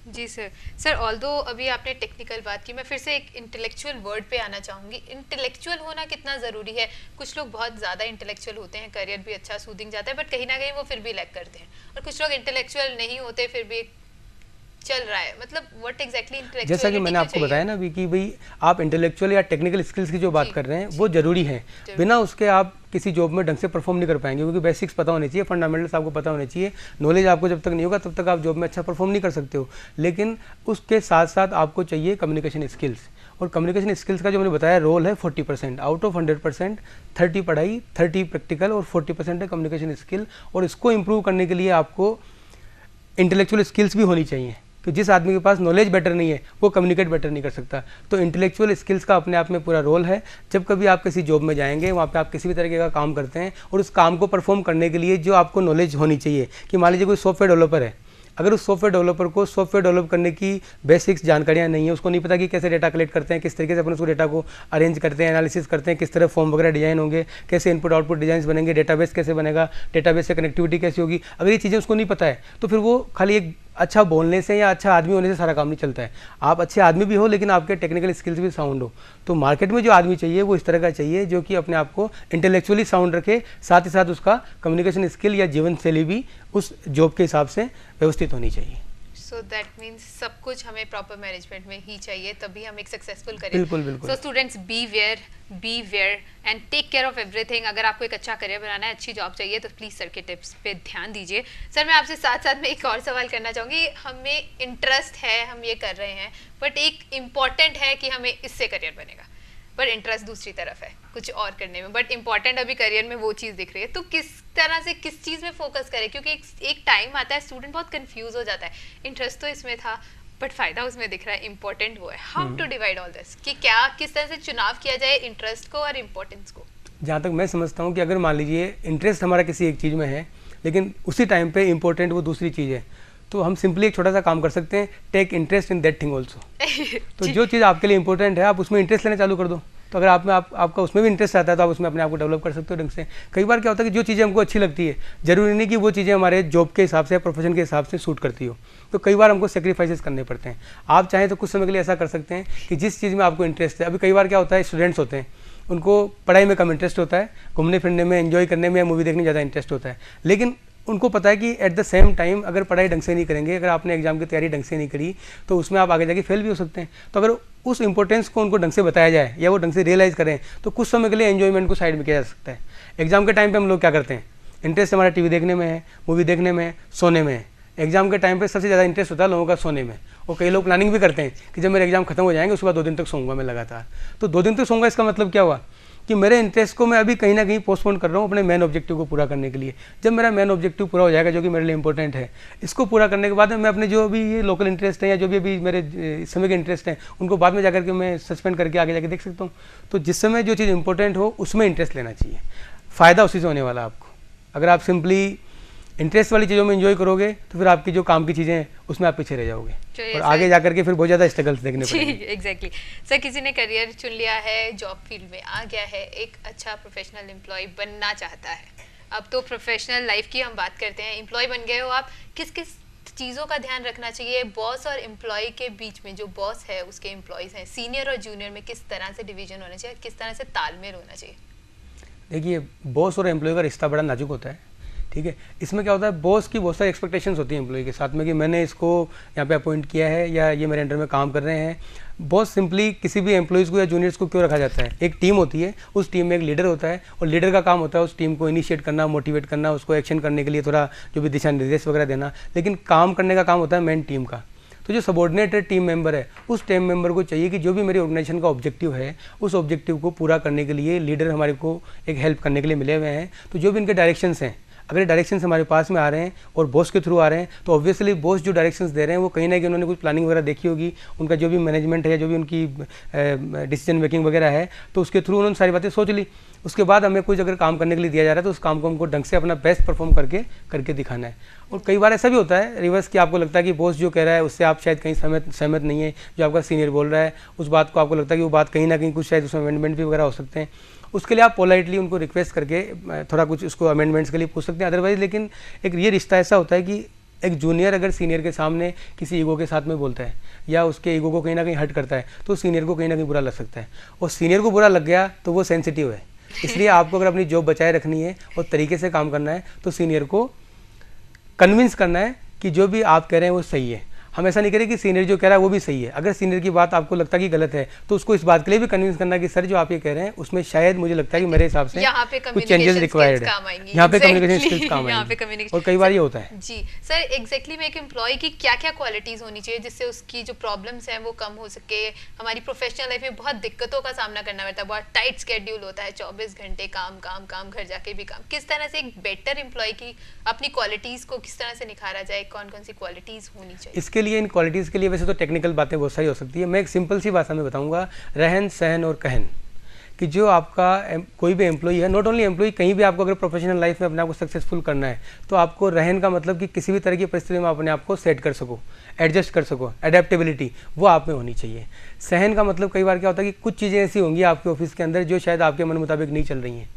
जी सर ऑल्दो अभी आपने टेक्निकल बात की, मैं फिर से एक इंटेलेक्चुअल वर्ड पे आना चाहूँगी। इंटेलेक्चुअल होना कितना ज़रूरी है? कुछ लोग बहुत ज़्यादा इंटेलेक्चुअल होते हैं, करियर भी अच्छा सूदिंग जाता है, बट कहीं ना कहीं वो फिर भी लैक करते हैं, और कुछ लोग इंटेलेक्चुअल नहीं होते फिर भी चल रहा है। मतलब व्हाट एग्जैक्टली इंटेलेक्चुअल, जैसा कि मैंने आपको बताया ना अभी कि भाई आप इंटेलेक्चुअल या टेक्निकल स्किल्स की जो बात कर रहे हैं वो जरूरी है, बिना उसके आप किसी जॉब में ढंग से परफॉर्म नहीं कर पाएंगे, क्योंकि बेसिक्स पता होने चाहिए, फंडामेंटल्स आपको पता होने चाहिए। नॉलेज आपको जब तक नहीं होगा तब तक आप जॉब में अच्छा परफॉर्म नहीं कर सकते हो। लेकिन उसके साथ साथ आपको चाहिए कम्युनिकेशन स्किल्स, और कम्युनिकेशन स्किल्स का जो मैंने बताया रोल है 40%, आउट ऑफ 100%, 30 पढ़ाई, 30 प्रैक्टिकल और 40% है कम्युनिकेशन स्किल। और इसको इम्प्रूव करने के लिए आपको इंटेलेक्चुअल स्किल्स भी होनी चाहिए, कि जिस आदमी के पास नॉलेज बेटर नहीं है वो कम्युनिकेट बेटर नहीं कर सकता। तो इंटेलेक्चुअल स्किल्स का अपने आप में पूरा रोल है। जब कभी आप किसी जॉब में जाएंगे, वहाँ पे आप किसी भी तरीके का काम करते हैं, और उस काम को परफॉर्म करने के लिए जो आपको नॉलेज होनी चाहिए, कि मान लीजिए कोई सॉफ्टवेयर डेवलपर है, अगर उस सॉफ्टवेयर डेवलपर को सॉफ्टवेयर डेवलप करने की बेसिक्स जानकारियाँ नहीं है, उसको नहीं पता कि कैसे डेटा कलेक्ट करते हैं, किस तरीके से अपन उसको डेटा को अरेंज करते हैं, एनालिसिस करते हैं, किस तरह फॉर्म वगैरह डिजाइन होंगे, कैसे इनपुट आउटपुट डिजाइन बनेंगे, डेटाबेस कैसे बनेगा, डेटाबेस से कनेक्टिविटी कैसी होगी, अगर ये चीज़ें उसको नहीं पता है तो फिर वो खाली एक अच्छा बोलने से या अच्छा आदमी होने से सारा काम नहीं चलता है। आप अच्छे आदमी भी हो लेकिन आपके टेक्निकल स्किल्स भी साउंड हो। तो मार्केट में जो आदमी चाहिए वो इस तरह का चाहिए जो कि अपने आप को इंटेलेक्चुअली साउंड रखे, साथ ही साथ उसका कम्युनिकेशन स्किल या जीवन शैली भी उस जॉब के हिसाब से व्यवस्थित होनी चाहिए। सो दैट मीन्स सब कुछ हमें प्रॉपर मैनेजमेंट में ही चाहिए, तभी हम एक सक्सेसफुल करें। बिल्कुल। So students, be aware and take care of everything. अगर आपको एक अच्छा करियर बनाना है, अच्छी जॉब चाहिए, तो प्लीज़ सर के टिप्स पे ध्यान दीजिए। सर, मैं आपसे साथ साथ में एक और सवाल करना चाहूँगी। हमें इंटरेस्ट है, हम ये कर रहे हैं, बट एक इम्पॉर्टेंट है कि हमें इससे करियर बनेगा, पर इंटरेस्ट दूसरी तरफ है कुछ और करने में, बट इम्पॉर्टेंट अभी करियर में वो चीज़ दिख रही है। तो किस तरह से किस चीज़ में फोकस करें? क्योंकि एक टाइम आता है स्टूडेंट बहुत कंफ्यूज हो जाता है, इंटरेस्ट तो इसमें था बट फायदा उसमें दिख रहा है, इंपॉर्टेंट वो है। How to divide all this, कि क्या किस तरह से चुनाव किया जाए इंटरेस्ट को और इम्पोर्टेंस को? जहाँ तक मैं समझता हूँ कि अगर मान लीजिए इंटरेस्ट हमारा किसी एक चीज़ में है, लेकिन उसी टाइम पे इम्पोर्टेंट वो दूसरी चीज़ है, तो हम सिंपली एक छोटा सा काम कर सकते हैं, take interest in that thing also. तो जो चीज़ आपके लिए इंपॉर्टेंट है, आप उसमें इंटरेस्ट लेना चालू कर दो। तो अगर आपका उसमें भी इंटरेस्ट आता है, तो आप उसमें अपने आप को डेवलप कर सकते हो ढंग से। कई बार क्या होता है कि जो चीज़ें हमको अच्छी लगती है, जरूरी नहीं कि वो चीज़ें हमारे जॉब के हिसाब से, प्रोफेशन के हिसाब से सूट करती हो, तो कई बार हमको सेक्रीफाइसेस करने पड़ते हैं। आप चाहें तो कुछ समय के लिए ऐसा कर सकते हैं कि जिस चीज़ में आपको इंटरेस्ट है, अभी कई बार क्या होता है, स्टूडेंट्स होते हैं, उनको पढ़ाई में कम इंटरेस्ट होता है, घूमने फिरने में, एंजॉय करने में या मूवी देखने में ज़्यादा इंटरेस्ट होता है, लेकिन उनको पता है कि एट द सेम टाइम अगर पढ़ाई ढंग से नहीं करेंगे, अगर आपने एग्जाम की तैयारी ढंग से नहीं करी, तो उसमें आप आगे जाके फेल भी हो सकते हैं। तो अगर उस इंपॉर्टेंस को उनको ढंग से बताया जाए या वो ढंग से रियलाइज़ करें, तो कुछ समय के लिए एंजॉयमेंट को साइड में किया जा सकता है। एग्जाम के टाइम पे हम लोग क्या करते हैं, इंटरेस्ट हमारा टीवी देखने में है, मूवी देखने में, सोने में है। एग्जाम के टाइम पे सबसे ज़्यादा इंटरेस्ट होता है लोगों का सोने में, और कई लोग प्लानिंग भी करते हैं कि जब मेरे एग्जाम खत्म हो जाएंगे उसके बाद 2 दिन तक सोऊंगा मैं लगातार। तो 2 दिन तक सोऊंगा, इसका मतलब क्या हुआ कि मेरे इंटरेस्ट को मैं अभी कहीं ना कहीं पोस्टपोन कर रहा हूँ अपने मेन ऑब्जेक्टिव को पूरा करने के लिए। जब मेरा मेन ऑब्जेक्टिव पूरा हो जाएगा, जो कि मेरे लिए इंपॉर्टेंट है, इसको पूरा करने के बाद मैं अपने जो भी ये लोकल इंटरेस्ट है या जो भी अभी मेरे इस समय के इंटरेस्ट हैं, उनको बाद में जाकर के मैं सस्पेंड करके आगे जाके देख सकता हूँ। तो जिस समय जो चीज़ इंपॉर्टेंट हो उसमें इंटरेस्ट लेना चाहिए, फ़ायदा उसी से होने वाला आपको। अगर आप सिंपली इंटरेस्ट वाली चीज़ों में एंजॉय करोगे, तो फिर आपकी जो काम की चीज़ें हैं उसमें आप पीछे रह जाओगे और आगे जाकर के फिर बहुत ज़्यादा स्ट्रगल्स देखने पड़ेंगे। एग्जैक्टली। सर, किसी ने करियर चुन लिया है, जॉब फील्ड में आ गया है, एक अच्छा प्रोफेशनल एम्प्लॉय बनना चाहता है। अब तो प्रोफेशनल लाइफ की हम बात करते हैं, एम्प्लॉय बन गए हो आप, किस किस चीज़ों का ध्यान रखना चाहिए? बॉस और एम्प्लॉय के बीच में, जो बॉस है उसके एम्प्लॉयज़ हैं, सीनियर और जूनियर में किस तरह से डिवीजन होना चाहिए, किस तरह से तालमेल होना चाहिए? देखिए, बॉस और एम्प्लॉय का रिश्ता बड़ा नाजुक होता है, ठीक है। इसमें क्या होता है, बॉस की बहुत सारी एक्सपेक्टेशंस होती है एम्प्लॉय के साथ में कि मैंने इसको यहाँ पे अपॉइंट किया है या ये मेरे अंडर में काम कर रहे हैं। बॉस सिंपली किसी भी एम्प्लॉयज़ को या जूनियर्स को क्यों रखा जाता है, एक टीम होती है, उस टीम में एक लीडर होता है, और लीडर का काम होता है उस टीम को इनिशिएट करना, मोटिवेट करना, उसको एक्शन करने के लिए थोड़ा जो भी दिशा निर्देश वगैरह देना, लेकिन काम करने का काम होता है मेन टीम का। तो जो सबॉर्डिनेटेड टीम मेंबर है, उस टीम मेंबर को चाहिए कि जो भी मेरी ऑर्गेनाइजेशन का ऑब्जेक्टिव है, उस ऑब्जेक्टिव को पूरा करने के लिए लीडर हमारे को एक हेल्प करने के लिए मिले हुए हैं। तो जो भी इनके डायरेक्शंस हैं, अगर डायरेक्शंस हमारे पास में आ रहे हैं और बॉस के थ्रू आ रहे हैं, तो ऑब्वियसली बॉस जो डायरेक्शंस दे रहे हैं वो कहीं ना कहीं उन्होंने कुछ प्लानिंग वगैरह देखी होगी, उनका जो भी मैनेजमेंट है, जो भी उनकी डिसीजन मेकिंग वगैरह है, तो उसके थ्रू उन्होंने सारी बातें सोच ली। उसके बाद हमें कुछ अगर काम करने के लिए दिया जा रहा है, तो उस काम को हमको ढंग से अपना बेस्ट परफॉर्म करके दिखाना है। और कई बार ऐसा भी होता है रिवर्स कि आपको लगता है कि बॉस जो कह रहा है उससे आप शायद कहीं सहमत नहीं है, जो आपका सीनियर बोल रहा है उस बात को आपको लगता है कि वो बात कहीं ना कहीं कुछ शायद उसमें अमेंडमेंट भी वगैरह हो सकते हैं। उसके लिए आप पोलाइटली उनको रिक्वेस्ट करके थोड़ा कुछ उसको अमेंडमेंट्स के लिए पूछ सकते हैं। अदरवाइज लेकिन एक ये रिश्ता ऐसा होता है कि एक जूनियर अगर सीनियर के सामने किसी ईगो के साथ में बोलता है या उसके ईगो को कहीं ना कहीं हर्ट करता है, तो सीनियर को कहीं ना कहीं बुरा लग सकता है, और सीनियर को बुरा लग गया तो वो सेंसिटिव है। इसलिए आपको अगर अपनी जॉब बचाए रखनी है और तरीके से काम करना है, तो सीनियर को कन्विंस करना है कि जो भी आप कह रहे हैं वो सही है। हम ऐसा नहीं करें कि सीनियर जो कह रहा है वो भी सही है। अगर सीनियर की बात आपको लगता है कि गलत है, तो उसको इस बात के लिए भी कन्विंस करना कि सर जो आप ये कह रहे हैं उसमें शायद मुझे लगता है कि मेरे हिसाब से कुछ चेंजेस रिक्वायर्ड है, यहाँ पे कम्युनिकेशन स्किल्स काम आएंगी, और कई बार ये होता है। जी सर, एग्जैक्टली में एक एम्प्लॉय की क्या क्या क्वालिटीज होनी चाहिए जिससे उसकी जो प्रॉब्लम्स हैं वो कम हो सके? हमारी प्रोफेशनल लाइफ में बहुत दिक्कतों का सामना करना पड़ता है, बहुत टाइट स्केड्यूल होता है, 24 घंटे काम काम काम, घर जाके भी काम। किस तरह से एक बेटर एम्प्लॉय की अपनी क्वालिटीज को किस तरह से निखारा जाए, कौन कौन सी क्वालिटीज होनी चाहिए? इसके लिए, इन क्वालिटीज़ के लिए वैसे तो टेक्निकल बातें बहुत सारी हो सकती है। मैं एक सिंपल सी भाषा में बताऊंगा, रहन सहन और कहन, कि जो आपका कोई भी एम्प्लॉई है, नॉट ओनली एम्प्लॉई, कहीं भी आपको अगर प्रोफेशनल लाइफ में अपने आप को सक्सेसफुल करना है, तो आपको रहन का मतलब कि किसी भी तरह की परिस्थिति में अपने आप को सेट कर सको, एडजस्ट कर सको, एडेप्टेबिलिटी वो आप में होनी चाहिए। सहन का मतलब कई बार क्या होता है कि कुछ चीज़ें ऐसी होंगी आपके ऑफिस के अंदर जो शायद आपके मन मुताबिक नहीं चल रही हैं,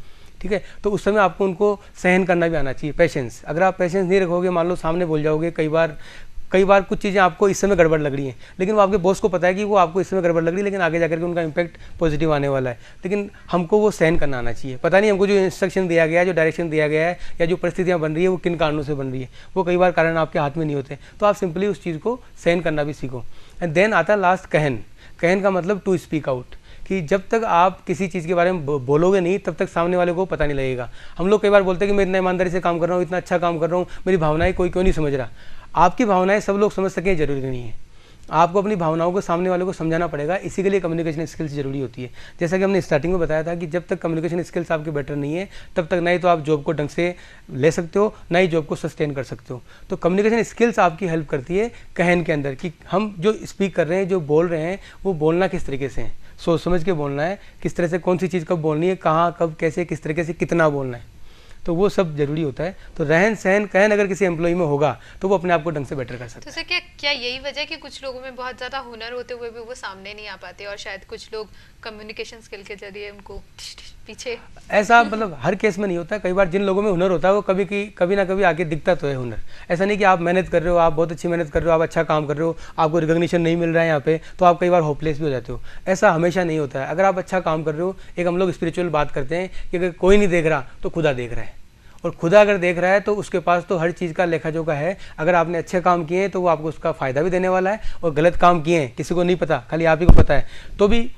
ठीक है, तो उस समय आपको उनको सहन करना भी आना चाहिए। पेशेंस, अगर आप पेशेंस नहीं रखोगे, मान लो सामने बोल जाओगे, कई बार कई बार कुछ चीज़ें आपको इस समय गड़बड़ लग रही हैं, लेकिन वो आपके बॉस को पता है कि वो आपको इस समय गड़बड़ लग रही है, लेकिन आगे जाकर के उनका इम्पैक्ट पॉजिटिव आने वाला है। लेकिन हमको वो सहन करना आना चाहिए। पता नहीं हमको जो इंस्ट्रक्शन दिया गया है, जो डायरेक्शन दिया गया है, या जो परिस्थितियाँ बन रही है वो किन कारणों से बन रही है, वो कई बार कारण आपके हाथ में नहीं होते। तो आप सिंपली उस चीज़ को सहन करना भी सीखो। एंड देन आता है लास्ट कहन। कहन का मतलब टू स्पीक आउट, कि जब तक आप किसी चीज़ के बारे में बोलोगे नहीं तब तक सामने वाले को पता नहीं लगेगा। हम लोग कई बार बोलते हैं कि मैं इतना ईमानदारी से काम कर रहा हूँ, इतना अच्छा काम कर रहा हूँ, मेरी भावनाएं कोई क्यों नहीं समझ रहा। आपकी भावनाएं सब लोग समझ सकें जरूरी नहीं है। आपको अपनी भावनाओं को सामने वाले को समझाना पड़ेगा। इसी के लिए कम्युनिकेशन स्किल्स जरूरी होती है। जैसा कि हमने स्टार्टिंग में बताया था कि जब तक कम्युनिकेशन स्किल्स आपके बेटर नहीं है तब तक ना ही तो आप जॉब को ढंग से ले सकते हो, ना ही जॉब को सस्टेन कर सकते हो। तो कम्युनिकेशन स्किल्स आपकी हेल्प करती है कहन के अंदर, कि हम जो स्पीक कर रहे हैं, जो बोल रहे हैं, वो बोलना किस तरीके से है, सोच समझ के बोलना है, किस तरह से कौन सी चीज़ कब बोलनी है, कहाँ कब कैसे किस तरीके से कितना बोलना है, तो वो सब जरूरी होता है। तो रहन सहन कहन अगर किसी एम्प्लॉय में होगा तो वो अपने आप को ढंग से बेटर कर सकता है। तो सर क्या यही वजह है कि कुछ लोगों में बहुत ज़्यादा हुनर होते हुए भी वो सामने नहीं आ पाते, और शायद कुछ लोग कम्युनिकेशन स्किल के जरिए उनको पीछे, ऐसा मतलब हर केस में नहीं होता है। कई बार जिन लोगों में हुनर होता है वो कभी ना कभी आगे दिखता तो है हुनर। ऐसा नहीं कि आप मेहनत कर रहे हो, आप बहुत अच्छी मेहनत कर रहे हो, आप अच्छा काम कर रहे हो, आपको रिकॉग्निशन नहीं मिल रहा है यहाँ पे, तो आप कई बार होपलेस भी हो जाते हो। ऐसा हमेशा नहीं होता है। अगर आप अच्छा काम कर रहे हो, एक हम लोग स्पिरिचुअल बात करते हैं कि अगर कोई नहीं देख रहा तो खुदा देख रहा है, और खुदा अगर देख रहा है तो उसके पास तो हर चीज़ का लेखा जोखा है। अगर आपने अच्छे काम किए हैं तो वो आपको उसका फ़ायदा भी देने वाला है, और गलत काम किए हैं किसी को नहीं पता, खाली आप ही को पता है, तो भी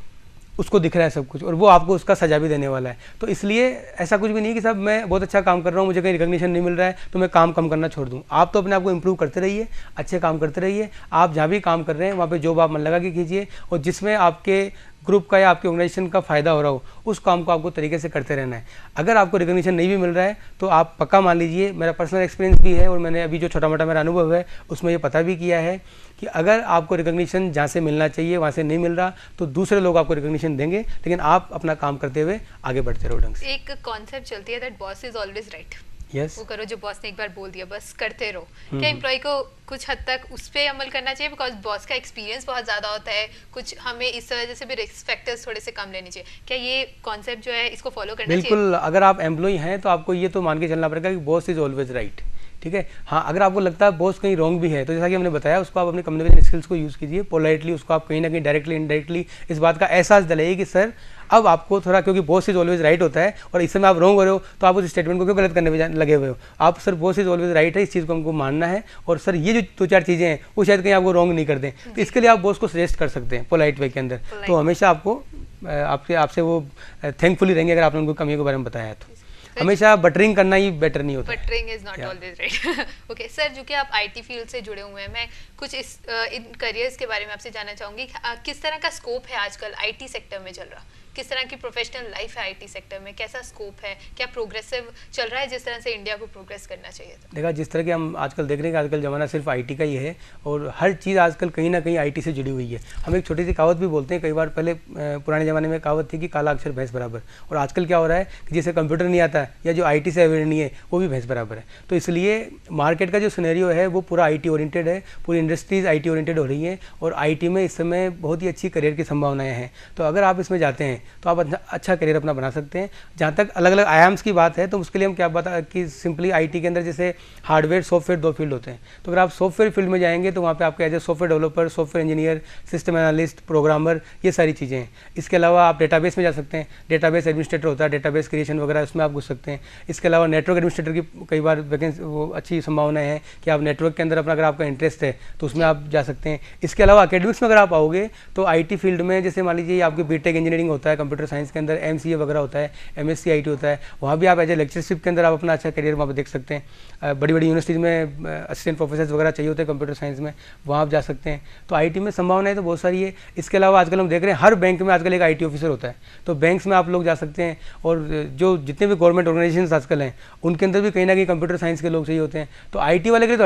उसको दिख रहा है सब कुछ, और वो आपको उसका सजा भी देने वाला है। तो इसलिए ऐसा कुछ भी नहीं है कि साहब मैं बहुत अच्छा काम कर रहा हूँ, मुझे कहीं रिकॉग्निशन नहीं मिल रहा है तो मैं काम कम करना छोड़ दूँ। आप तो अपने आप को इम्प्रूव करते रहिए, अच्छे काम करते रहिए। आप जहाँ भी काम कर रहे हैं वहाँ पे जॉब आप मन लगा के कीजिए, और जिसमें आपके ग्रुप का या आपके ऑर्गेनाइजेशन का फ़ायदा हो रहा हो उस काम को आपको तरीके से करते रहना है। अगर आपको रिकॉग्निशन नहीं भी मिल रहा है तो आप पक्का मान लीजिए, मेरा पर्सनल एक्सपीरियंस भी है और मैंने अभी जो छोटा मोटा मेरा अनुभव है उसमें ये पता भी किया है कि अगर आपको रिकॉग्निशन जहाँ से मिलना चाहिए वहाँ से नहीं मिल रहा तो दूसरे लोग आपको रिकॉग्निशन देंगे, लेकिन आप अपना काम करते हुए आगे बढ़ते रहो ढंग से। एक कॉन्सेप्ट चलती है that boss is always right. Yes, वो करो जो बॉस ने एक बार बोल दिया, बस करते रहो। क्या एम्प्लॉय को कुछ हद तक उस पर अमल करना चाहिए, बिकॉज बॉस का एक्सपीरियंस बहुत ज़्यादा होता है, कुछ हमें इस वजह से भी रिस्क फैक्टर्स थोड़े से कम लेने चाहिए। क्या ये कॉन्सेप्ट जो है इसको फॉलो करना चाहिए? बिल्कुल। अगर आप एम्प्लॉय हैं तो आपको ये तो मान के चलना पड़ेगा कि बॉस इज ऑलवेज राइट। ठीक है, हाँ, अगर आपको लगता है बॉस कहीं रॉन्ग भी है तो जैसा कि हमने बताया उसको आप अपने कम्युनिकेशन स्किल्स को यूज़ कीजिए, पोलाइटली उसको आप कहीं ना कहीं डायरेक्टली इनडायरेक्टली इस बात का एहसास दिलाइए कि सर अब आपको थोड़ा, क्योंकि बॉस इज ऑलवेज राइट होता है और इस समय आप रॉन्ग हो रहे हो तो आप उस स्टेटमेंट को क्यों गलत करने में लगे हुए हो। आप sir boss is always right है, इस चीज़ को हमको मानना है, और सर ये जो दो चार चीज़ें हैं वो शायद कहीं आपको रॉन्ग नहीं कर दें, तो इसके लिए आप बॉस को सजेस्ट कर सकते हैं पोलाइट वे के अंदर। तो हमेशा आपको आपसे वो थैंकफुली रहेंगे अगर आपने उनको कमियों के बारे में बताया तो। हमेशा बटरिंग करना ही बेटर नहीं होता। Buttering is not always right. Okay sir, जो कि आप आईटी फील्ड से जुड़े हुए हैं, मैं कुछ इन करियर्स के बारे में आपसे जानना चाहूँगी। किस तरह का स्कोप है आजकल आईटी सेक्टर में चल रहा, किस तरह की प्रोफेशनल लाइफ है आईटी सेक्टर में, कैसा स्कोप है, क्या प्रोग्रेसिव चल रहा है जिस तरह से इंडिया को प्रोग्रेस करना चाहिए था? देखा, जिस तरह के हम आजकल देख रहे हैं कि आजकल ज़माना सिर्फ आईटी का ही है और हर चीज़ आजकल कहीं ना कहीं आईटी से जुड़ी हुई है। हम एक छोटी सी कहावत भी बोलते हैं, कई बार पहले पुराने ज़माने में कहावत थी कि काला अक्षर भैंस बराबर, और आजकल क्या हो रहा है कि जिसे कंप्यूटर नहीं आता या जो आईटी से अवेयर नहीं है वो भी भैंस बराबर है। तो इसलिए मार्केट का जो सिनेरियो है वो पूरा आईटी ओरिएंटेड है, पूरी इंडस्ट्रीज आईटी ओरिएंटेड हो रही हैं, और आईटी में इस समय बहुत ही अच्छी करियर की संभावनाएं हैं। तो अगर आप इसमें जाते हैं तो आप अच्छा करियर अपना बना सकते हैं। जहाँ तक अलग अलग आयाम्स की बात है तो उसके लिए हम क्या बता कि सिंपली आईटी के अंदर जैसे हार्डवेयर सॉफ्टवेयर दो फील्ड होते हैं। तो अगर आप सॉफ्टवेयर फील्ड में जाएंगे तो वहाँ पे आपके as a software developer, software engineer, system analyst, programmer, ये सारी चीज़ें हैं। इसके अलावा आप डेटाबेस में जा सकते हैं, डेटाबेस एडमिनिस्ट्रेटर होता है, डेटाबेस क्रिएशन वगैरह उसमें आप घुस सकते हैं। इसके अलावा नेटवर्क एडमिनिस्ट्रेटर की कई बार वैकेंसी वो अच्छी संभावनाएं हैं कि आप नेटवर्क के अंदर अपना अगर आपका इंटरेस्ट है तो उसमें आप जा सकते हैं। इसके अलावा अकेडमिक्स में अगर आप आओगे तो आईटी फील्ड में जैसे मान लीजिए आपके बीटेक इंजीनियरिंग होता है, कंप्यूटर साइंस के अंदर एमसीए वगैरह होता है, एमएससी आईटी होता है, वहाँ भी आप एज ए लेक्चरशिप के अंदर आप अपना अच्छा करियर वहाँ पर देख सकते हैं। बड़ी बड़ी यूनिवर्सिटीज़ में असिस्टेंट प्रोफेसर वगैरह चाहिए होते हैं कंप्यूटर साइंस में, वहाँ आप जा सकते हैं। तो आईटी में संभावनाएं तो बहुत सारी है। इसके अलावा आजकल हम देख रहे हैं हर बैंक में आजकल एक आईटी ऑफिसर होता है, तो बैंक्स में आप लोग जा सकते हैं। और जो जितने भी गवर्नमेंट ऑर्गेनाइजेशन आजकल हैं उनके अंदर भी कहीं ना कहीं कंप्यूटर साइंस के लोग चाहिए होते हैं। तो आईटी वाले के लिए तो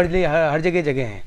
हर जगह जगह हैं।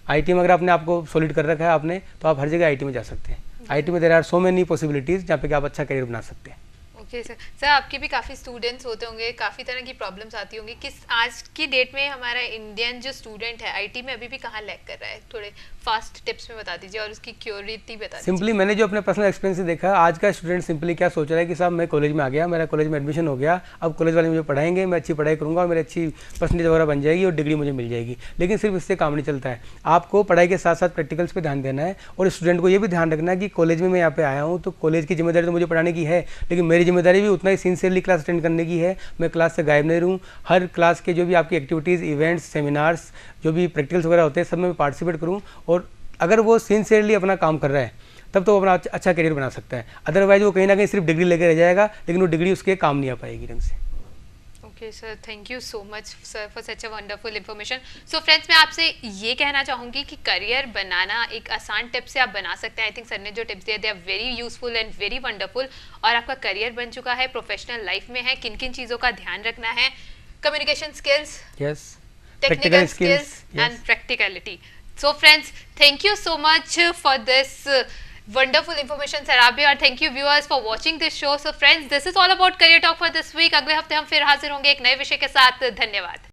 आईटी में अगर आपने आपको सॉलिड कर रखा है आपने, तो आप हर जगह आईटी में जा सकते हैं। आईटी में there are so many possibilities जहाँ पे कि आप अच्छा करियर बना सकते हैं। ओके सर आपके भी काफ़ी स्टूडेंट्स होते होंगे, काफ़ी तरह की प्रॉब्लम्स आती होंगी। किस आज की डेट में हमारा इंडियन जो स्टूडेंट है आईटी में अभी भी कहाँ लैग कर रहा है, थोड़े फास्ट टिप्स में बता दीजिए और उसकी क्योरिटी बता दीजिए। सिंपली मैंने जो अपने पर्सनल एक्सपीरियंस से देखा, आज का स्टूडेंट सिंपली क्या सोच रहा है कि साहब मैं कॉलेज में आ गया, मेरा कॉलेज में एडमिशन हो गया, अब कॉलेज वाले मुझे पढ़ाएंगे, मैं अच्छी पढ़ाई करूँगा और मेरी अच्छी परसेंटेज वगैरह बन जाएगी और डिग्री मुझे मिल जाएगी। लेकिन सिर्फ इससे काम नहीं चलता है, आपको पढ़ाई के साथ साथ प्रैक्टिकल्स पे ध्यान देना है और स्टूडेंट को ये भी ध्यान रखना है कि कॉलेज में मैं यहाँ पे आया हूँ तो कॉलेज की जिम्मेदारी तो मुझे पढ़ाने की है, लेकिन मेरी जिम्मेदारी भी उतना ही सिंसियरली क्लास अटेंड करने की है। मैं क्लास से गायब नहीं रहूँ, हर क्लास के जो भी आपकी एक्टिविटीज़, इवेंट्स, सेमिनार्स, जो भी प्रैक्टिकल्स वगैरह होते हैं सब में मैं पार्टिसिपेट करूँ। और अगर वो सिंसियरली अपना काम कर रहा है तब तो वो अपना अच्छा करियर बना सकता है, अदरवाइज वो कहीं ना कहीं सिर्फ डिग्री लेकर रह जाएगा, लेकिन वो डिग्री उसके काम नहीं आ पाएगी ढंग से। Okay sir, thank you so much sir for such a wonderful information. So friends, मैं आपसे ये कहना चाहूँगी कि करियर बनाना एक आसान टिप से आप बना सकते हैं। आई थिंक सर ने जो टिप्स दिए they are very useful and very wonderful, और आपका करियर बन चुका है, प्रोफेशनल लाइफ में है, किन किन चीज़ों का ध्यान रखना है, communication skills, yes, technical skills and practicality. So friends, thank you so much for this wonderful information sir आप भी, और thank you viewers for watching this show. So friends, this is all about career talk for this week. अगले हफ्ते हम फिर हाजिर होंगे एक नए विषय के साथ। धन्यवाद।